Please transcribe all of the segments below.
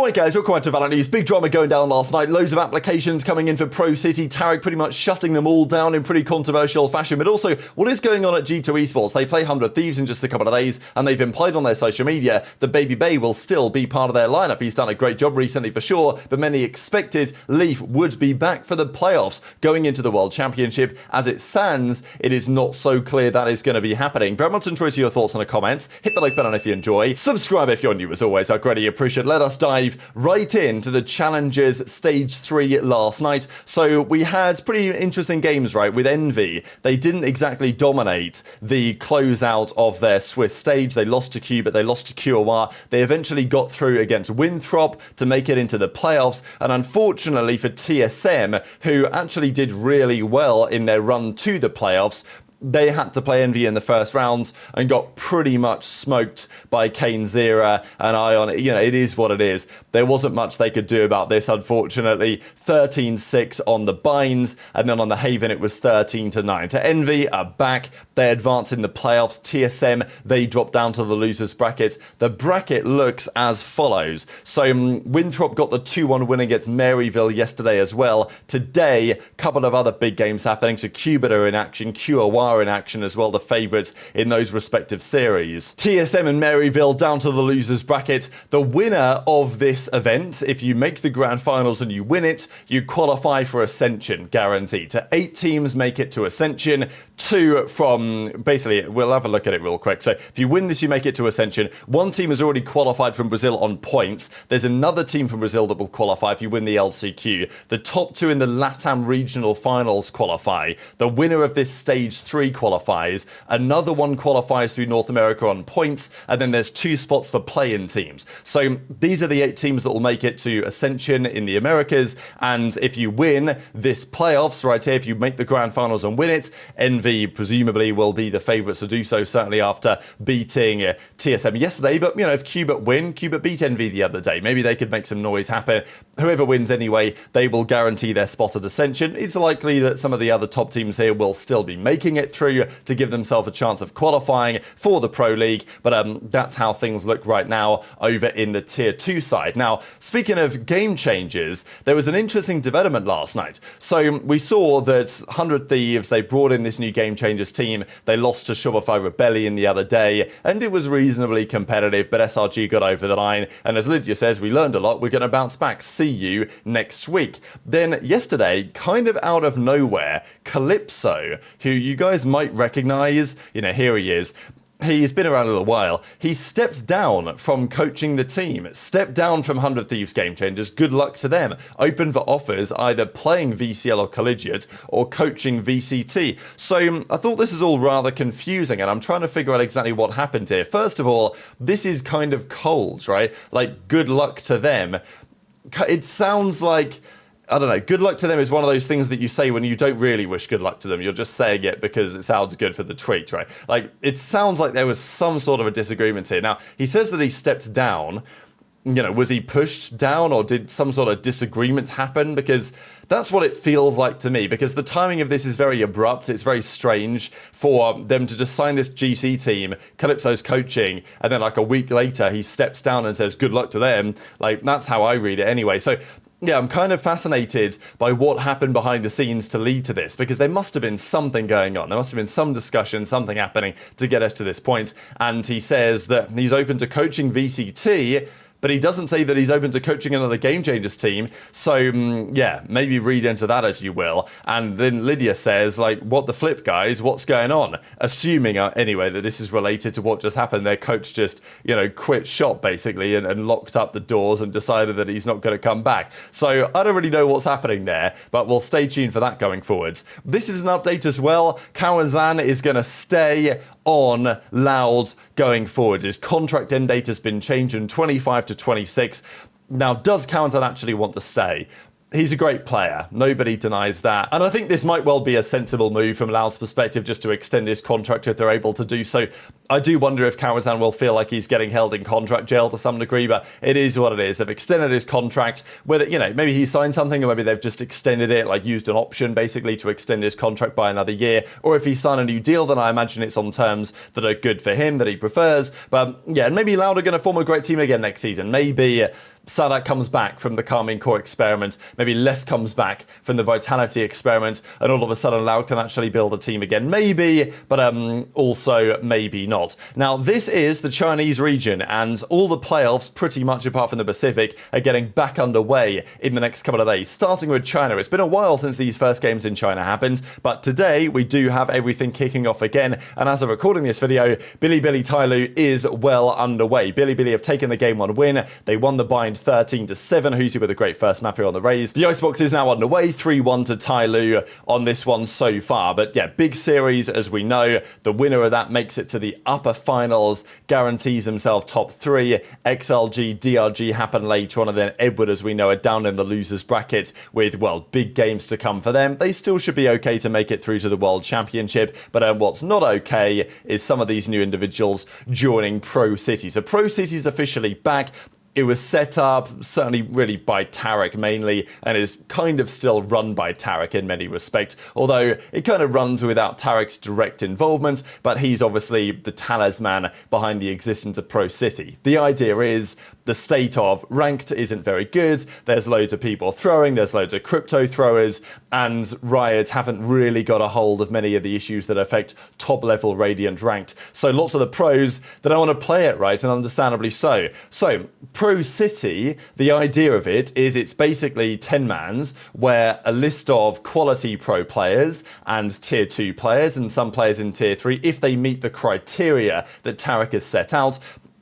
Alright guys, welcome back to VALORANT News. Big drama going down last night. Loads of applications coming in for Pro City. Tarik pretty much shutting them all down in pretty controversial fashion. But also, what is going on at G2 Esports? They play 100 Thieves in just a couple of days, and they've implied on their social media that Babybay will still be part of their lineup. He's done a great job recently for sure, but many expected Leaf would be back for the playoffs going into the World Championship. As it stands, it is not so clear that is going to be happening. Very much enjoy your thoughts in the comments. Hit the like button if you enjoy. Subscribe if you're new as always. I greatly appreciate it. Let us dive right into the Challengers Stage 3 last night. So we had pretty interesting games, right, with Envy. They didn't exactly dominate the closeout of their Swiss stage. They lost to Q, but they lost to QOR. They eventually got through against Winthrop to make it into the playoffs. And unfortunately for TSM, who actually did really well in their run to the playoffs, they had to play Envy in the first round and got pretty much smoked by Kane Zera and Ion. You know, it is what it is. There wasn't much they could do about this, unfortunately. 13-6 on the Binds, and then on the Haven it was 13-9. To Envy are back. They advance in the playoffs. TSM, they drop down to the losers bracket. The bracket looks as follows. So Winthrop got the 2-1 win against Maryville yesterday as well. Today, a couple of other big games happening. So Cubit are in action. QOR in action as well, the favourites in those respective series. TSM and Maryville down to the losers bracket. The winner of this event, if you make the grand finals and you win it, you qualify for Ascension, guaranteed. So 8 teams make it to Ascension. 2 from, basically, we'll have a look at it real quick. So if you win this, you make it to Ascension. 1 team has already qualified from Brazil on points. There's another team from Brazil that will qualify if you win the LCQ. The top 2 in the LATAM regional finals qualify. The winner of this stage 3 qualifies. Another one qualifies through North America on points. And then there's 2 spots for play-in teams. So these are the 8 teams that will make it to Ascension in the Americas. And if you win this playoffs right here, if you make the grand finals and win it, Envy presumably will be the favourites to do so, certainly after beating TSM yesterday. But, you know, if Cubit beat Envy the other day, maybe they could make some noise happen. Whoever wins anyway, they will guarantee their spot at Ascension. It's likely that some of the other top teams here will still be making it through to give themselves a chance of qualifying for the Pro League. But that's how things look right now over in the Tier 2 side. Now, speaking of game changers, there was an interesting development last night. So we saw that 100 Thieves, they brought in this new game changers team. They lost to Shopify Rebellion the other day, and it was reasonably competitive, but SRG got over the line. And as Lydia says, we learned a lot. We're going to bounce back. See you next week. Then yesterday, kind of out of nowhere, Calypso, who you guys might recognize, you know, here he is. He's been around a little while. He stepped down from coaching the team, stepped down from 100 Thieves Game Changers. Good luck to them. Open for offers, either playing VCL or Collegiate or coaching VCT. So I thought this is all rather confusing, and I'm trying to figure out exactly what happened here. First of all, this is kind of cold, right? Like, good luck to them. It sounds like, I don't know, good luck to them is one of those things that you say when you don't really wish good luck to them. You're just saying it because it sounds good for the tweet, right? Like, it sounds like there was some sort of a disagreement here. Now, he says that he stepped down. You know, was he pushed down, or did some sort of disagreement happen? Because that's what it feels like to me, because the timing of this is very abrupt. It's very strange for them to just sign this GC team, Calypso's coaching, and then like a week later he steps down and says good luck to them. Like, that's how I read it anyway. So yeah, I'm kind of fascinated by what happened behind the scenes to lead to this, because there must have been something going on. There must have been some discussion, something happening to get us to this point. And he says that he's open to coaching VCT, but he doesn't say that he's open to coaching another Game Changers team. So, yeah, maybe read into that as you will. And then Lydia says, like, what the flip, guys? What's going on? Assuming, anyway, that this is related to what just happened. Their coach just, you know, quit shop, basically, and locked up the doors and decided that he's not going to come back. So, I don't really know what's happening there, but we'll stay tuned for that going forwards. This is an update as well. Kawazan is going to stay on Loud going forward. His contract end date has been changed from 25 to 26. Now, does Kawazan actually want to stay? He's a great player. Nobody denies that. And I think this might well be a sensible move from Loud's perspective, just to extend his contract if they're able to do so. I do wonder if Kawazan will feel like he's getting held in contract jail to some degree, but it is what it is. They've extended his contract. Whether, you know, maybe he signed something, or maybe they've just extended it, like used an option basically to extend his contract by another year. Or if he signed a new deal, then I imagine it's on terms that are good for him, that he prefers. But yeah, and maybe Loud are going to form a great team again next season. Maybe Sadak comes back from the Karmine Core experiment, maybe less comes back from the Vitality experiment, and all of a sudden Loud can actually build a team again. Maybe, but also maybe not. Now, this is the Chinese region, and all the playoffs, pretty much apart from the Pacific, are getting back underway in the next couple of days. Starting with China, it's been a while since these first games in China happened, but today we do have everything kicking off again, and as of recording this video, Bilibili Tyloo is well underway. Bilibili have taken the game 1 win. They won the bind 13-7. Huzi with a great first map here on the Rays. The Icebox is now underway, 3-1 to Tyloo on this one so far. But yeah, big series as we know. The winner of that makes it to the upper finals, guarantees himself top 3. XLG, DRG happen later on, and then Edward, as we know, are down in the losers bracket with, well, big games to come for them. They still should be okay to make it through to the World Championship, but what's not okay is some of these new individuals joining Pro City. So Pro City is officially back. It was set up, certainly really by Tarik mainly, and is kind of still run by Tarik in many respects, although it kind of runs without Tarik's direct involvement, but he's obviously the talisman behind the existence of Pro City. The idea is the state of ranked isn't very good, there's loads of people throwing, there's loads of crypto throwers, and Riot haven't really got a hold of many of the issues that affect top-level Radiant ranked. So lots of the pros, they don't want to play it right, and understandably so. So, Pro City, the idea of it is it's basically 10-mans where a list of quality pro players and tier 2 players and some players in tier 3, if they meet the criteria that Tarik has set out,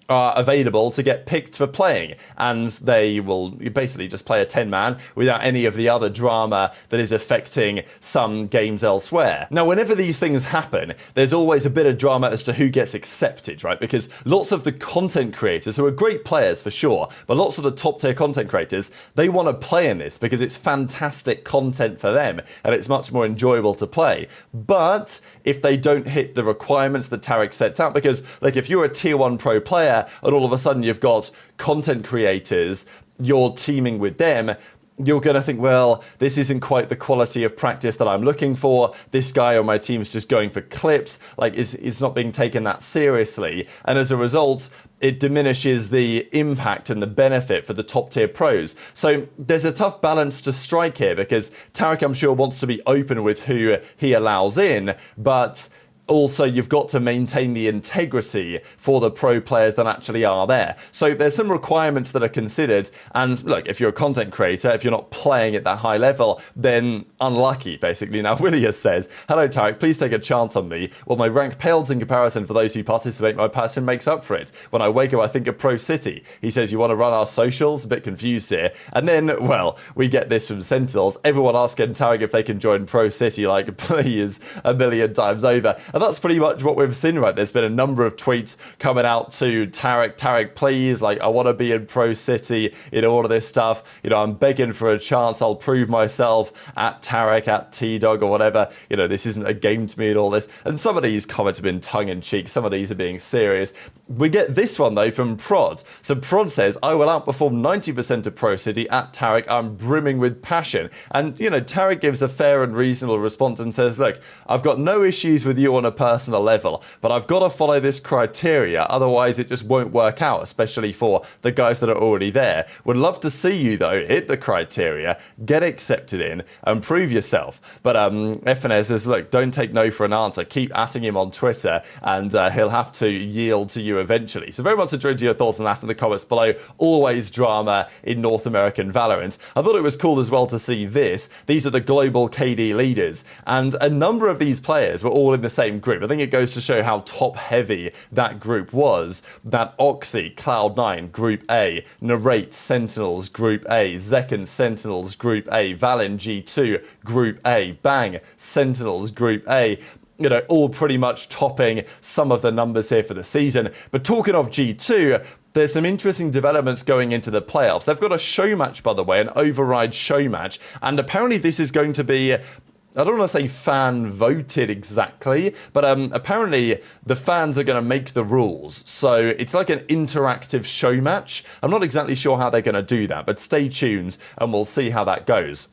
are available to get picked for playing, and they will basically just play a 10-man without any of the other drama that is affecting some games elsewhere. Now, whenever these things happen, there's always a bit of drama as to who gets accepted, right? Because lots of the content creators, who are great players for sure, but lots of the top tier content creators, they want to play in this because it's fantastic content for them and it's much more enjoyable to play. But if they don't hit the requirements that Tarik sets out, because like if you're a tier 1 pro player and all of a sudden you've got content creators, you're teaming with them, you're going to think, well, this isn't quite the quality of practice that I'm looking for. This guy on my team is just going for clips. Like, it's not being taken that seriously. And as a result, it diminishes the impact and the benefit for the top tier pros. So there's a tough balance to strike here because Tarik, I'm sure, wants to be open with who he allows in, but also you've got to maintain the integrity for the pro players that actually are there. So there's some requirements that are considered, and look, if you're a content creator, if you're not playing at that high level, then unlucky, basically. Now, Willius says, hello Tarik, please take a chance on me. Well, my rank pales in comparison for those who participate, my passion makes up for it. When I wake up, I think of Pro City. He says, you want to run our socials? A bit confused here. And then, well, we get this from Sentinels, everyone asking Tarik if they can join Pro City, like, please, a million times over. And that's pretty much what we've seen, right? There's been a number of tweets coming out to Tarik, please, like, I want to be in Pro City, all of this stuff. I'm begging for a chance. I'll prove myself at Tarik, at T-Dog or whatever. This isn't a game to me and all this. And some of these comments have been tongue-in-cheek. Some of these are being serious. We get this one, though, from Prod. So Prod says, I will outperform 90% of Pro City at Tarik. I'm brimming with passion. And, Tarik gives a fair and reasonable response and says, look, I've got no issues with you on a personal level, but I've got to follow this criteria, otherwise it just won't work out, especially for the guys that are already there. Would love to see you, though, hit the criteria, get accepted in, and prove yourself. But FNS says, look, don't take no for an answer. Keep atting him on Twitter, and he'll have to yield to you eventually. So very much enjoyed your thoughts on that in the comments below. Always drama in North American Valorant. I thought it was cool as well to see this. These are the global KD leaders, and a number of these players were all in the same group. I think it goes to show how top-heavy that group was. That Oxy, Cloud9, Group A, Narrate, Sentinels, Group A, Zekan, Sentinels, Group A, Valen, G2, Group A, Bang, Sentinels, Group A, all pretty much topping some of the numbers here for the season. But talking of G2, there's some interesting developments going into the playoffs. They've got a show match, by the way, an override show match, and apparently this is going to be, I don't want to say fan voted exactly, but apparently the fans are going to make the rules. So it's like an interactive show match. I'm not exactly sure how they're going to do that, but stay tuned and we'll see how that goes.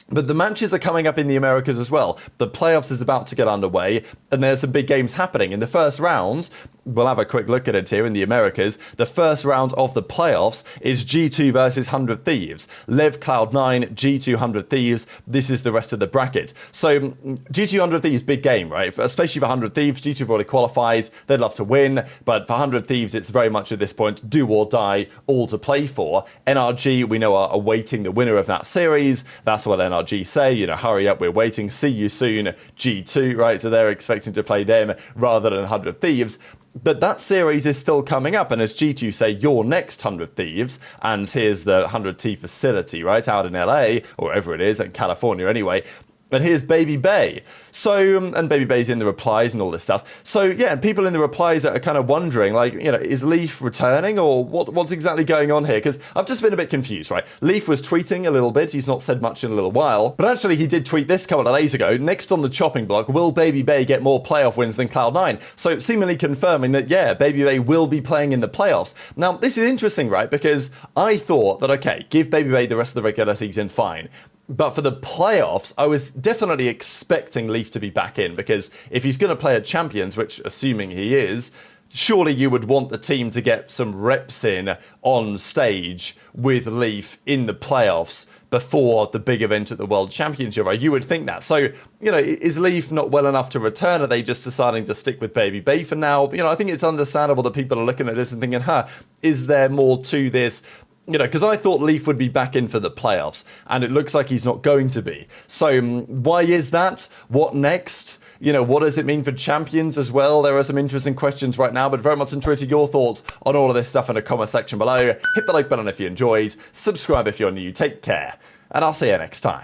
But the matches are coming up in the Americas as well. The playoffs is about to get underway, and there's some big games happening. In the first rounds, we'll have a quick look at it here in the Americas. The first round of the playoffs is G2 versus 100 Thieves. Liv, Cloud9, G2, 100 Thieves. This is the rest of the bracket. So G2, 100 Thieves, big game, right? Especially for 100 Thieves. G2 have already qualified. They'd love to win. But for 100 Thieves, it's very much at this point do or die, all to play for. NRG, we know, are awaiting the winner of that series. That's what NRG say. You know, hurry up, we're waiting. See you soon, G2, right? So they're expecting to play them rather than 100 Thieves. But that series is still coming up, and as G2 say, you're next 100 Thieves, and here's the 100 T facility, right, out in LA, or wherever it is, in California anyway. And here's Babybay. So, and Babybay's in the replies and all this stuff. So, yeah, and people in the replies are kind of wondering, like, you know, is Leaf returning or what's exactly going on here? Because I've just been a bit confused, right? Leaf was tweeting a little bit. He's not said much in a little while. But actually, he did tweet this a couple of days ago. Next on the chopping block, will Babybay get more playoff wins than Cloud9? So, seemingly confirming that, yeah, Babybay will be playing in the playoffs. Now, this is interesting, right? Because I thought that, okay, give Babybay the rest of the regular season, fine. But for the playoffs, I was definitely expecting Leaf to be back in, because if he's going to play at Champions, which assuming he is, surely you would want the team to get some reps in on stage with Leaf in the playoffs before the big event at the World Championship, right? You would think that. So, you know, is Leaf not well enough to return? Are they just deciding to stick with Babybay for now? You know, I think it's understandable that people are looking at this and thinking, is there more to this? You know, because I thought Leaf would be back in for the playoffs, and it looks like he's not going to be. So why is that? What next? You know, what does it mean for Champions as well? There are some interesting questions right now, but very much interested your thoughts on all of this stuff in the comment section below. Hit the like button if you enjoyed, subscribe if you're new, take care, and I'll see you next time.